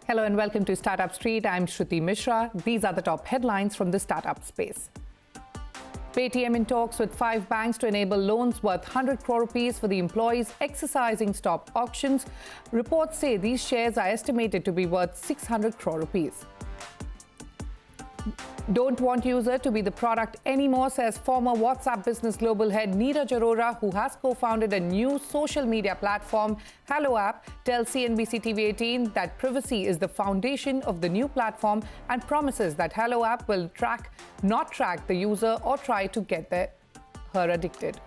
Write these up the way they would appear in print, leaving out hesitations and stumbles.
Hello and welcome to Startup Street. I'm Shruti Mishra. These are the top headlines from the startup space. Paytm in talks with 5 banks to enable loans worth 100 crore rupees for the employees exercising stock options. Reports say these shares are estimated to be worth 600 crore rupees. Don't want user to be the product anymore, says former WhatsApp business global head Neeraj Arora, who has co-founded a new social media platform, Hello App, tells CNBC-TV18 that privacy is the foundation of the new platform and promises that Hello App will not track the user or try to get her addicted.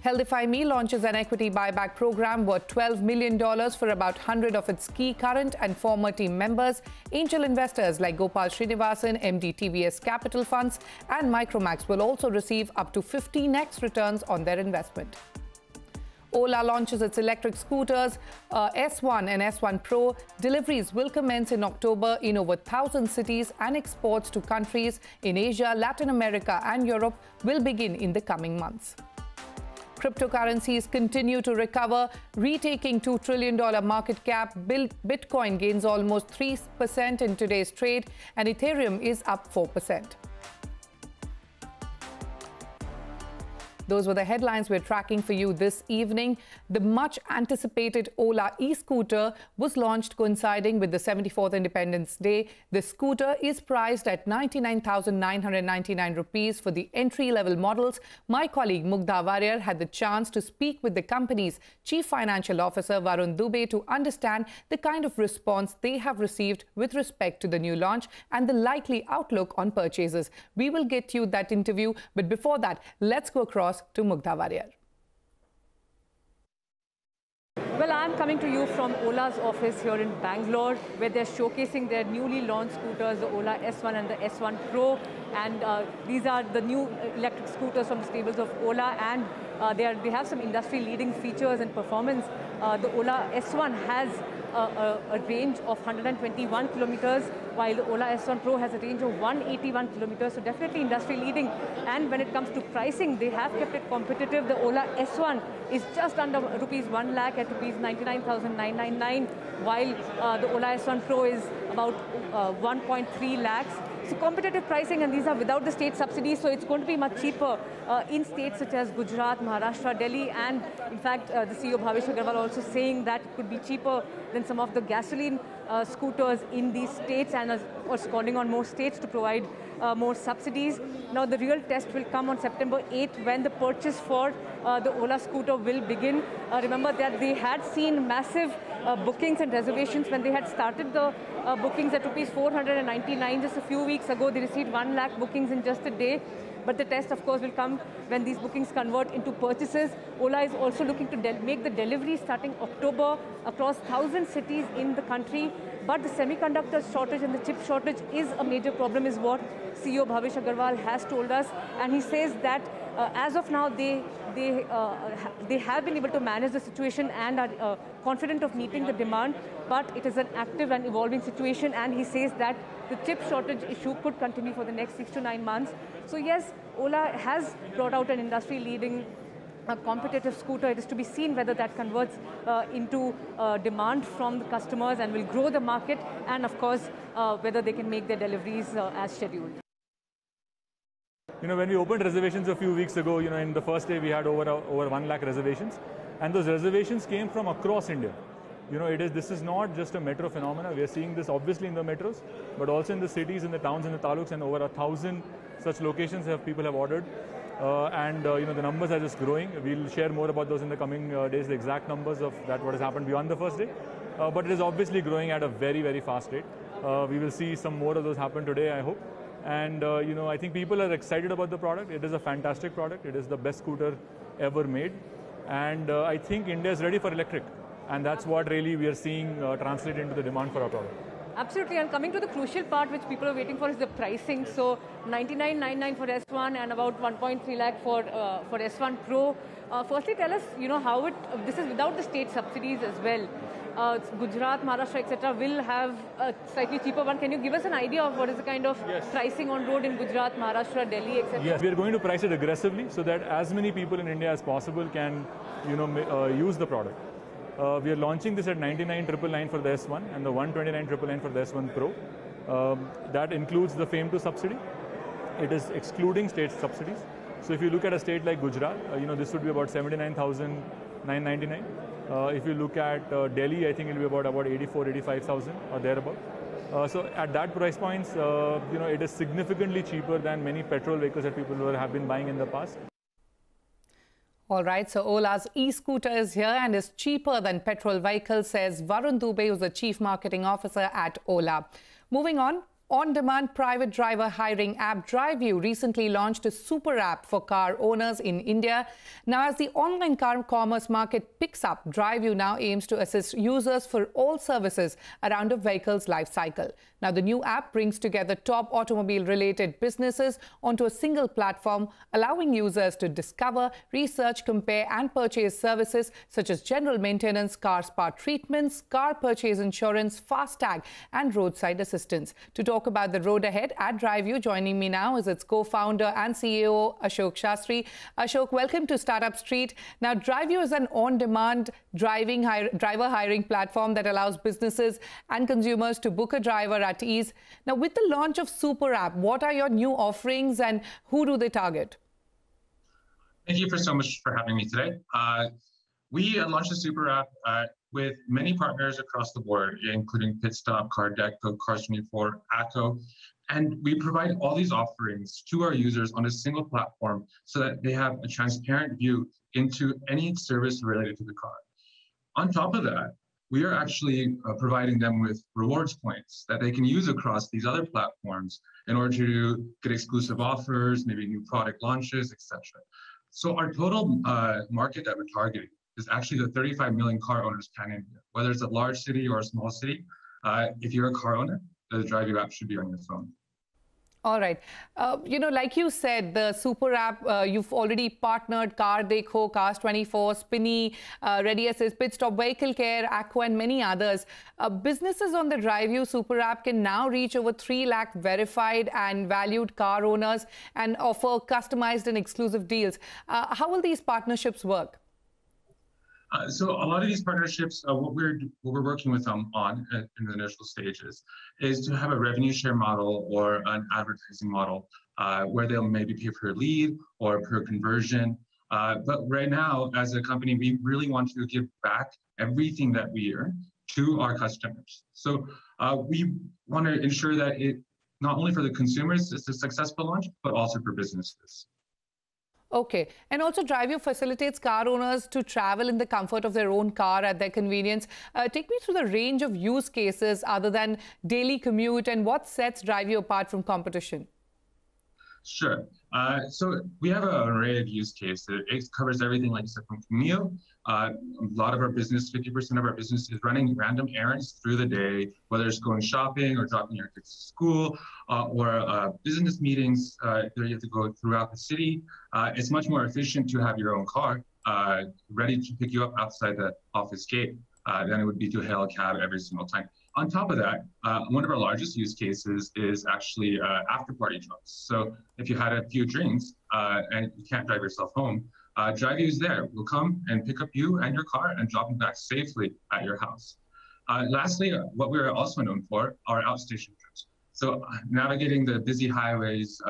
Healthify Me launches an equity buyback program worth $12 million for about 100 of its key current and former team members. Angel investors like Gopal Srinivasan, MD TVS Capital Funds and Micromax will also receive up to 15x returns on their investment. Ola launches its electric scooters, S1 and S1 Pro. Deliveries will commence in October in over 1,000 cities, and exports to countries in Asia, Latin America and Europe will begin in the coming months. Cryptocurrencies continue to recover, retaking $2 trillion market cap. Bitcoin gains almost 3% in today's trade, and Ethereum is up 4%. Those were the headlines we're tracking for you this evening. The much-anticipated Ola e-scooter was launched coinciding with the 74th Independence Day. The scooter is priced at 99,999 rupees for the entry-level models. My colleague Mugdha Warrior had the chance to speak with the company's Chief Financial Officer, Varun Dubey, to understand the kind of response they have received with respect to the new launch and the likely outlook on purchases. We will get you that interview, but before that, let's go across to Mugdha Warrior. Well, I'm coming to you from Ola's office here in Bangalore, where they're showcasing their newly launched scooters, the Ola S1 and the S1 Pro. And these are the new electric scooters from the stables of Ola, and they have some industry-leading features and performance. The Ola S1 has a range of 121 kilometers, while the Ola S1 Pro has a range of 181 kilometers, so definitely industry-leading. And when it comes to pricing, they have kept it competitive. The Ola S1 is just under rupees 1 lakh at rupees 99,999, while the Ola S1 Pro is about 1.3 lakhs. So competitive pricing, and these are without the state subsidies, so it's going to be much cheaper in states such as Gujarat, Maharashtra, Delhi, and in fact the CEO Bhavesh Agarwal also saying that it could be cheaper than some of the gasoline scooters in these states, and was calling on more states to provide more subsidies. Now the real test will come on September 8th when the purchase for the Ola scooter will begin. Remember that they had seen massive bookings and reservations when they had started the bookings at rupees 499 just a few weeks ago. They received 1 lakh bookings in just a day. But the test, of course, will come when these bookings convert into purchases. Ola is also looking to make the delivery starting October across 1,000 cities in the country. But the semiconductor shortage and the chip shortage is a major problem, is what CEO Bhavesh Agarwal has told us. And he says that as of now, they have been able to manage the situation and are confident of meeting the demand, but it is an active and evolving situation, and he says that the chip shortage issue could continue for the next 6 to 9 months. So yes, Ola has brought out an industry-leading competitive scooter. It is to be seen whether that converts into demand from the customers and will grow the market, and of course, whether they can make their deliveries as scheduled. When we opened reservations a few weeks ago, in the first day we had over 1 lakh reservations, and those reservations came from across India. This is not just a metro phenomena. We are seeing this obviously in the metros, but also in the cities, in the towns, in the taluks, and over 1,000 such locations people have ordered. The numbers are just growing. We'll share more about those in the coming days, the exact numbers of what has happened beyond the first day. But it is obviously growing at a very, very fast rate. We will see some more of those happen today, I hope. And I think people are excited about the product. It is a fantastic product. It is the best scooter ever made. And I think India is ready for electric. And that's what really we are seeing translate into the demand for our product. Absolutely, and coming to the crucial part which people are waiting for is the pricing. So 99.99 for S1 and about 1.3 lakh for S1 Pro. Firstly, tell us, how this is without the state subsidies as well. Gujarat, Maharashtra, etc. will have a slightly cheaper one. Can you give us an idea of what is the kind of pricing on road in Gujarat, Maharashtra, Delhi, etc.? Yes, we are going to price it aggressively so that as many people in India as possible can, use the product. We are launching this at 99,999 for the S1 and the 129,999 for the S1 Pro. That includes the FAME2 subsidy. It is excluding state subsidies. So if you look at a state like Gujarat, this would be about 79,999. If you look at Delhi, I think it will be about 85,000 or thereabout. So at that price points, it is significantly cheaper than many petrol vehicles that people have been buying in the past. All right, so Ola's e-scooter is here and is cheaper than petrol vehicles, says Varun Dubey, who's the Chief Marketing Officer at Ola. Moving on-demand private driver hiring app DRIVEU recently launched a super app for car owners in India. Now, as the online car commerce market picks up, DRIVEU now aims to assist users for all services around a vehicle's life cycle. Now, the new app brings together top automobile-related businesses onto a single platform, allowing users to discover, research, compare and purchase services such as general maintenance, car spot treatments, car purchase insurance, FASTag and roadside assistance. To talk about the road ahead at DRIVEU, joining me now is its co-founder and CEO, Ashok Shastri. Ashok, welcome to Startup Street. Now, DRIVEU is an on-demand driver hiring platform that allows businesses and consumers to book a driver at ease. Now, with the launch of Super App, what are your new offerings and who do they target? Thank you so much for having me today. We launched the Super App with many partners across the board, including Pitstop, CarDeco, Cars24, ACO, and we provide all these offerings to our users on a single platform so that they have a transparent view into any service related to the car. On top of that, we are actually providing them with rewards points that they can use across these other platforms in order to get exclusive offers, maybe new product launches, etc. So our total market that we're targeting is actually the 35 million car owners pan-India. Whether it's a large city or a small city, if you're a car owner, the DRIVEU app should be on your phone. All right. Like you said, the Super App, you've already partnered CarDeco, Cars24, Spinny, Ready Assist, Pitstop, Vehicle Care, Aqua, and many others. Businesses on the DRIVEU Super App can now reach over 3 lakh verified and valued car owners and offer customized and exclusive deals. How will these partnerships work? So a lot of these partnerships, what we're working with them on in the initial stages is to have a revenue share model or an advertising model where they'll maybe pay per lead or per conversion. But right now, as a company, we really want to give back everything that we earn to our customers. So we want to ensure that it not only for the consumers it's a successful launch, but also for businesses. Okay. And also DRIVEU facilitates car owners to travel in the comfort of their own car at their convenience. Take me through the range of use cases other than daily commute and what sets DRIVEU apart from competition. Sure. So we have an array of use cases. It covers everything, like you said, from commute. A lot of our business, 50% of our business is running random errands through the day, whether it's going shopping or dropping your kids to school or business meetings that you have to go throughout the city. It's much more efficient to have your own car ready to pick you up outside the office gate than it would be to hail a cab every single time. On top of that, one of our largest use cases is actually after-party drops. So if you had a few drinks and you can't drive yourself home, DRIVEU is there. We'll come and pick up you and your car and drop you back safely at your house. Lastly, what we're also known for are outstation trips. So navigating the busy highways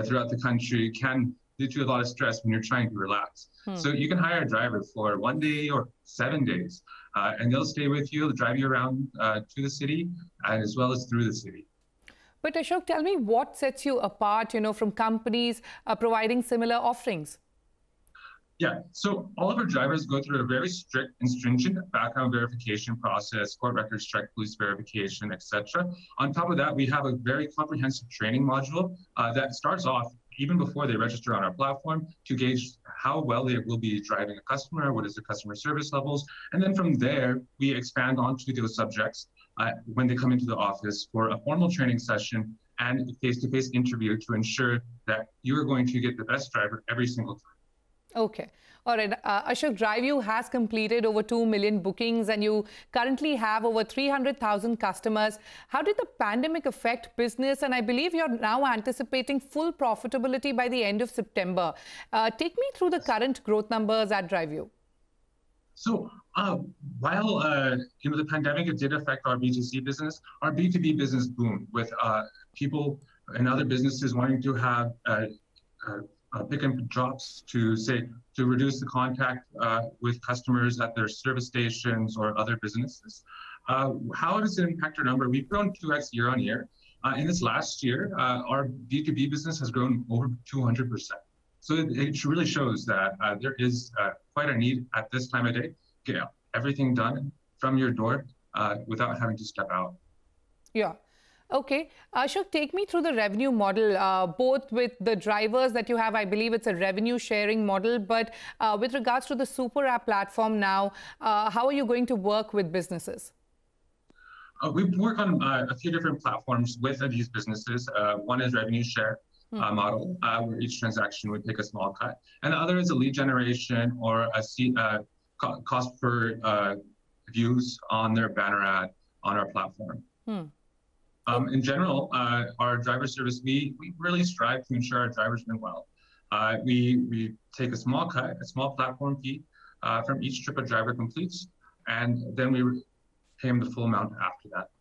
throughout the country can lead to a lot of stress when you're trying to relax. So you can hire a driver for 1 day or 7 days, and they'll stay with you, drive you around to the city, as well as through the city. But Ashok, tell me what sets you apart, from companies providing similar offerings? Yeah, so all of our drivers go through a very strict and stringent background verification process, court records check, police verification, etc. On top of that, we have a very comprehensive training module that starts off even before they register on our platform to gauge how well they will be driving a customer, what is the customer service levels. And then from there, we expand onto those subjects when they come into the office for a formal training session and face-to-face interview to ensure that you're going to get the best driver every single time. Okay. All right. Ashok, DRIVEU has completed over 2 million bookings and you currently have over 300,000 customers. How did the pandemic affect business? And I believe you're now anticipating full profitability by the end of September. Take me through the current growth numbers at DRIVEU. So While the pandemic, it did affect our B2C business, our B2B business boomed with people and other businesses wanting to have pick and drops to reduce the contact with customers at their service stations or other businesses. How does it impact our number? We've grown 2x year on year. In this last year, our B2B business has grown over 200%. So it really shows that there is quite a need at this time of day. Get everything done from your door without having to step out. Yeah. Okay. Ashok, take me through the revenue model, both with the drivers that you have. I believe it's a revenue sharing model, but with regards to the super app platform now, how are you going to work with businesses? We work on a few different platforms with these businesses. One is revenue share model, where each transaction would take a small cut. And the other is a lead generation or a cost per views on their banner ad on our platform. In general, our driver service, we really strive to ensure our drivers do well. We take a small cut, a small platform fee from each trip a driver completes, and then we pay them the full amount after that.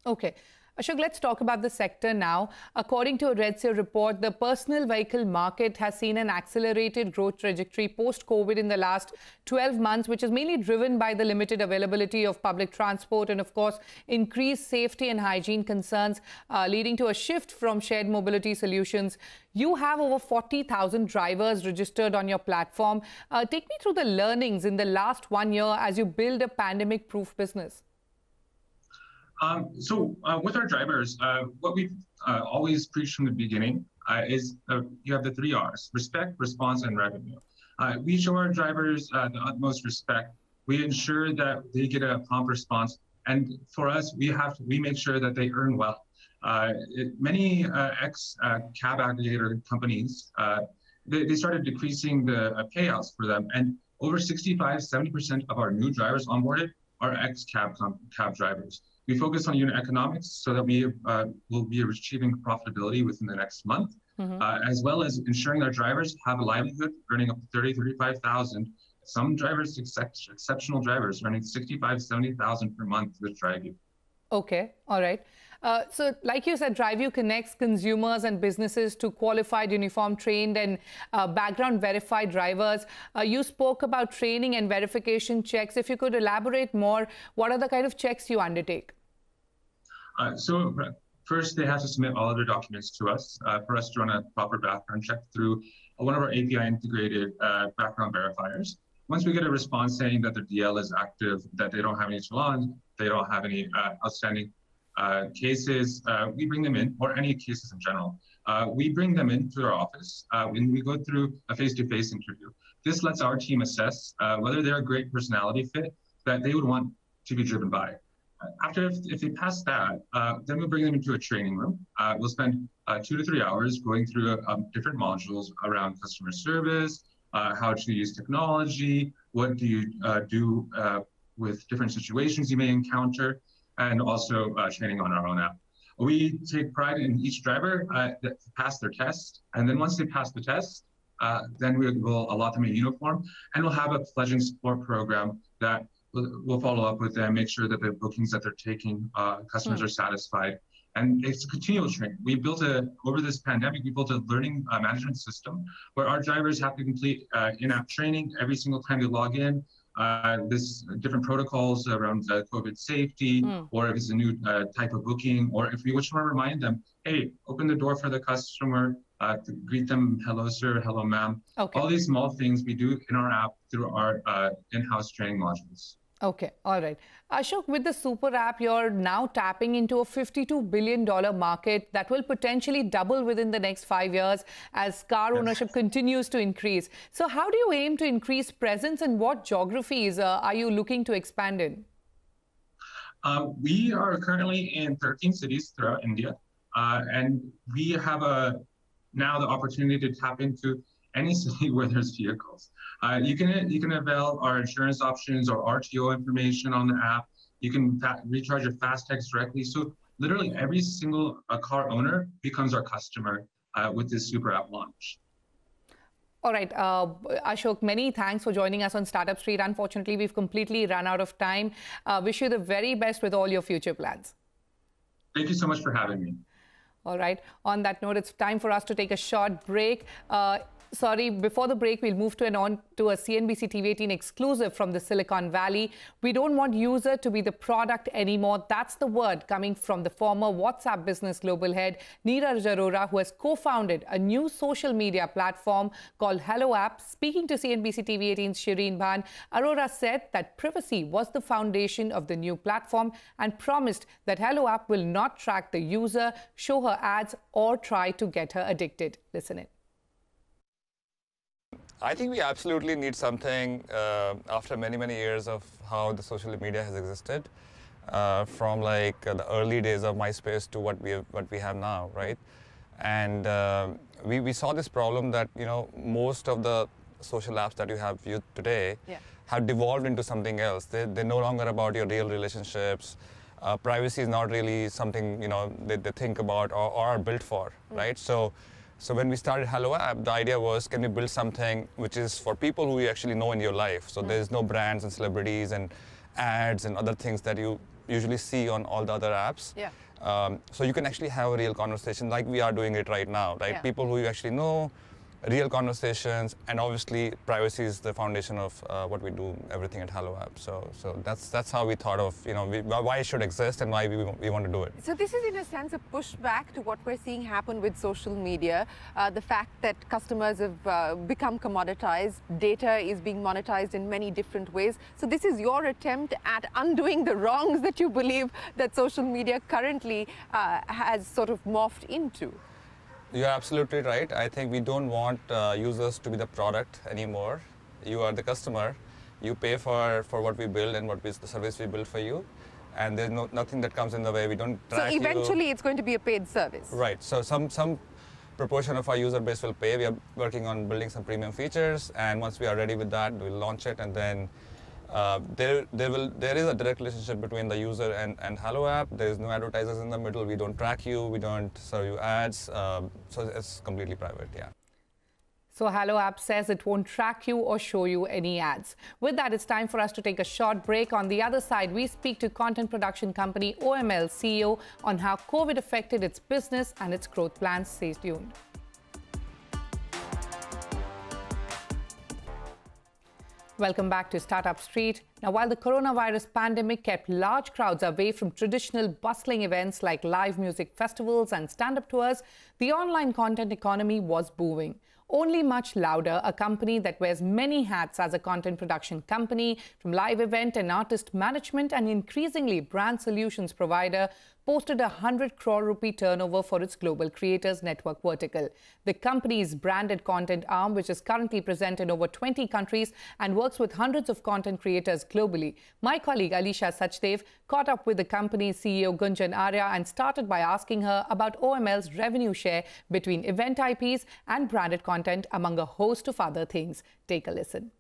Okay. Ashok, let's talk about the sector now. According to a Redseer report, the personal vehicle market has seen an accelerated growth trajectory post-COVID in the last 12 months, which is mainly driven by the limited availability of public transport and, of course, increased safety and hygiene concerns, leading to a shift from shared mobility solutions. You have over 40,000 drivers registered on your platform. Take me through the learnings in the last 1 year as you build a pandemic-proof business. With our drivers, what we've always preached from the beginning is you have the 3 R's: respect, response, and revenue. We show our drivers the utmost respect. We ensure that they get a prompt response. And for us, we make sure that they earn well. Many ex-cab aggregator companies, they started decreasing the payouts for them. And over 65-70% of our new drivers onboarded are ex-cab drivers. We focus on unit economics so that we will be achieving profitability within the next month, as well as ensuring our drivers have a livelihood, earning up to 30,000, 35,000. Some drivers, exceptional drivers, earning 65,000, 70,000 per month with DRIVEU. Okay, all right. So like you said, DRIVEU connects consumers and businesses to qualified, uniform, trained and background verified drivers. You spoke about training and verification checks. If you could elaborate more, what are the kind of checks you undertake? So first, they have to submit all of their documents to us for us to run a proper background check through one of our API integrated background verifiers. Once we get a response saying that their DL is active, that they don't have any challenge, they don't have any outstanding cases, we bring them in, or any cases in general. We bring them into our office when we go through a face-to-face interview. This lets our team assess whether they're a great personality fit that they would want to be driven by. If they pass that, then we'll bring them into a training room. We'll spend 2 to 3 hours going through different modules around customer service, how to use technology, what do you do with different situations you may encounter, and also training on our own app. We take pride in each driver that pass their test, and then once they pass the test, then we will allot them a uniform, and we'll have a pledging support program that we'll follow up with them, make sure that the bookings that they're taking, customers are satisfied. And it's a continual training. Over this pandemic, we built a learning management system where our drivers have to complete in-app training every single time they log in. This different protocols around COVID safety, or if it's a new type of booking, or if we just want to remind them, hey, open the door for the customer, to greet them, hello, sir, hello, ma'am. Okay. All these small things we do in our app through our in-house training modules. Okay, all right. Ashok, with the super app, you're now tapping into a $52 billion market that will potentially double within the next 5 years as car ownership continues to increase. So how do you aim to increase presence, and what geographies are you looking to expand in? We are currently in 13 cities throughout India, and we have now the opportunity to tap into any city where there's vehicles. You can avail our insurance options or RTO information on the app. You can recharge your fast tags directly. So literally every single car owner becomes our customer with this super app launch. All right, Ashok, many thanks for joining us on Startup Street. Unfortunately, we've completely run out of time. Wish you the very best with all your future plans. Thank you so much for having me. All right. On that note, it's time for us to take a short break. Before the break, we'll move to a CNBC-TV18 exclusive from the Silicon Valley. We don't want user to be the product anymore. That's the word coming from the former WhatsApp business global head, Neeraj Arora, who has co-founded a new social media platform called Hello App. Speaking to CNBC-TV18's Shireen Bhan, Arora said that privacy was the foundation of the new platform and promised that Hello App will not track the user, show her ads, or try to get her addicted. Listen in. I think we absolutely need something after many, many years of how the social media has existed, from like the early days of MySpace to what we have now, right? And we saw this problem that, you know, most of the social apps that you have used today have devolved into something else. They're no longer about your real relationships. Privacy is not really something, you know, they think about or are built for, right? So when we started Hello App, the idea was, can we build something which is for people who you actually know in your life? So there's no brands and celebrities and ads and other things that you usually see on all the other apps. So you can actually have a real conversation like we are doing it right now, right? People who you actually know, real conversations, and obviously privacy is the foundation of what we do, everything at Hello App. So that's how we thought of, you know, why it should exist and why we want to do it. So this is in a sense a pushback to what we're seeing happen with social media, the fact that customers have become commoditized, data is being monetized in many different ways. So this is your attempt at undoing the wrongs that you believe that social media currently has sort of morphed into. You're absolutely right. I think we don't want users to be the product anymore. You are the customer. You pay for what we build and the service we build for you. And there's nothing that comes in the way. We don't track you. So eventually it's going to be a paid service. Right. So some proportion of our user base will pay. We are working on building some premium features. And once we are ready with that, we'll launch it. And then there is a direct relationship between the user and Hello App. There is no advertisers in the middle. We don't track you. We don't serve you ads. So it's completely private, yeah. So Hello App says it won't track you or show you any ads. With that, it's time for us to take a short break. On the other side, we speak to content production company OML CEO on how COVID affected its business and its growth plans. Stay tuned. Welcome back to Startup Street. Now, while the coronavirus pandemic kept large crowds away from traditional bustling events like live music festivals and stand-up tours, the online content economy was booming. Only Much Louder, a company that wears many hats as a content production company, from live event and artist management and increasingly brand solutions provider, posted a 100 crore rupee turnover for its global creators network vertical. The company's branded content arm, which is currently present in over 20 countries and works with hundreds of content creators globally. My colleague Alisha Sachdev caught up with the company's CEO Gunjan Arya and started by asking her about OML's revenue share between event IPs and branded content, among a host of other things. Take a listen.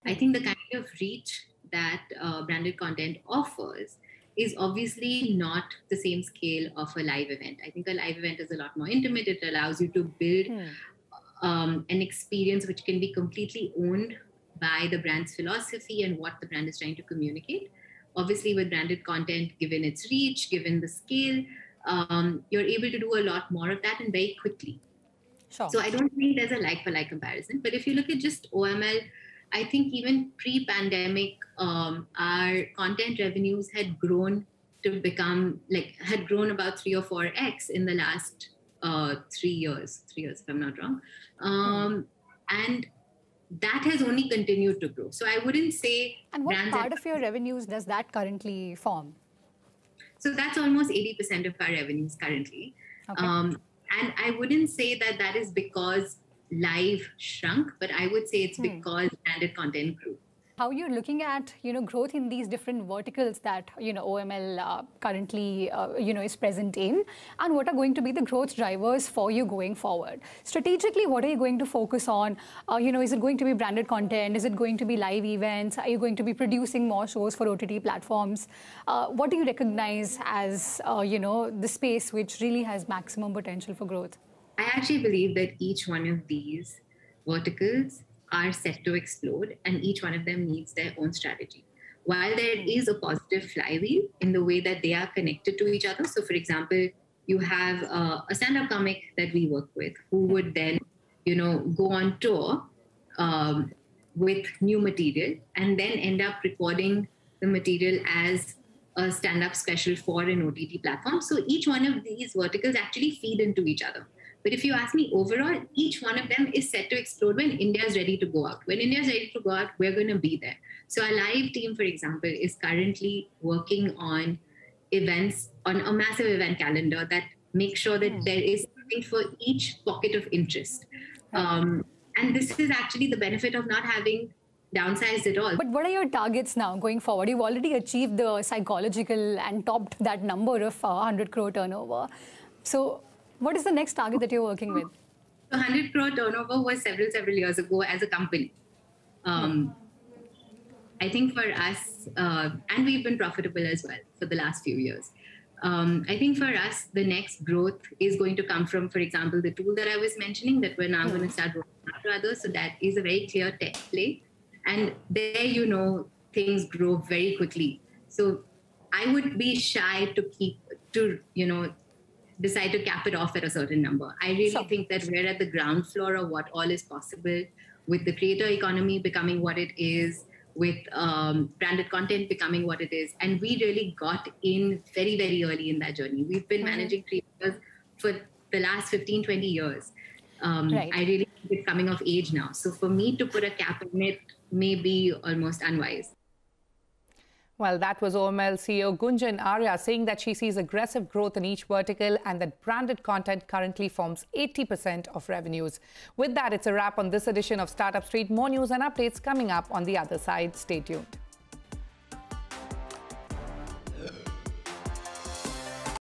I think the kind of reach that branded content offers is obviously not the same scale of a live event. I think a live event is a lot more intimate. It allows you to build an experience which can be completely owned by the brand's philosophy and what the brand is trying to communicate. Obviously, with branded content, given its reach, given the scale, you're able to do a lot more of that and very quickly. Sure. So I don't think there's a like-for-like comparison. But if you look at just OML, I think even pre-pandemic, our content revenues had grown to become had grown about 3 or 4x in the last 3 years, if I'm not wrong. And that has only continued to grow. So I wouldn't say... And what part of your revenues does that currently form? So that's almost 80% of our revenues currently. Okay. And I wouldn't say that that is because live shrunk, but I would say it's because branded content grew. How you're looking at, growth in these different verticals that, OML currently, is present in, and what are going to be the growth drivers for you going forward? Strategically, what are you going to focus on? Is it going to be branded content? Is it going to be live events? Are you going to be producing more shows for OTT platforms? What do you recognize as, the space which really has maximum potential for growth? I actually believe that each one of these verticals are set to explode, and each one of them needs their own strategy. While there is a positive flywheel in the way that they are connected to each other. So, for example, you have a stand-up comic that we work with who would then, go on tour with new material and then end up recording the material as a stand-up special for an OTT platform. So each one of these verticals actually feed into each other. But if you ask me overall, each one of them is set to explode when India is ready to go out. When India is ready to go out, we're going to be there. So our live team, for example, is currently working on events, on a massive event calendar that makes sure that there is something for each pocket of interest. And this is actually the benefit of not having downsized at all. But what are your targets now going forward? You've already achieved the psychological and topped that number of 100 crore turnover. So what is the next target that you're working with? 100 crore turnover was several years ago as a company. I think for us, and we've been profitable as well for the last few years. I think for us, the next growth is going to come from, for example, the tool that I was mentioning that we're now going to start rolling out to others. So that is a very clear tech play. And there, things grow very quickly. So I would be shy to decide to cap it off at a certain number. I really think that we're at the ground floor of what all is possible with the creator economy becoming what it is, with branded content becoming what it is. And we really got in very, very early in that journey. We've been managing creators for the last 15, 20 years. I really think it's coming of age now. So for me to put a cap on it may be almost unwise. Well, that was OML CEO Gunjan Arya saying that she sees aggressive growth in each vertical and that branded content currently forms 80% of revenues. With that, it's a wrap on this edition of Startup Street. More news and updates coming up on the other side. Stay tuned.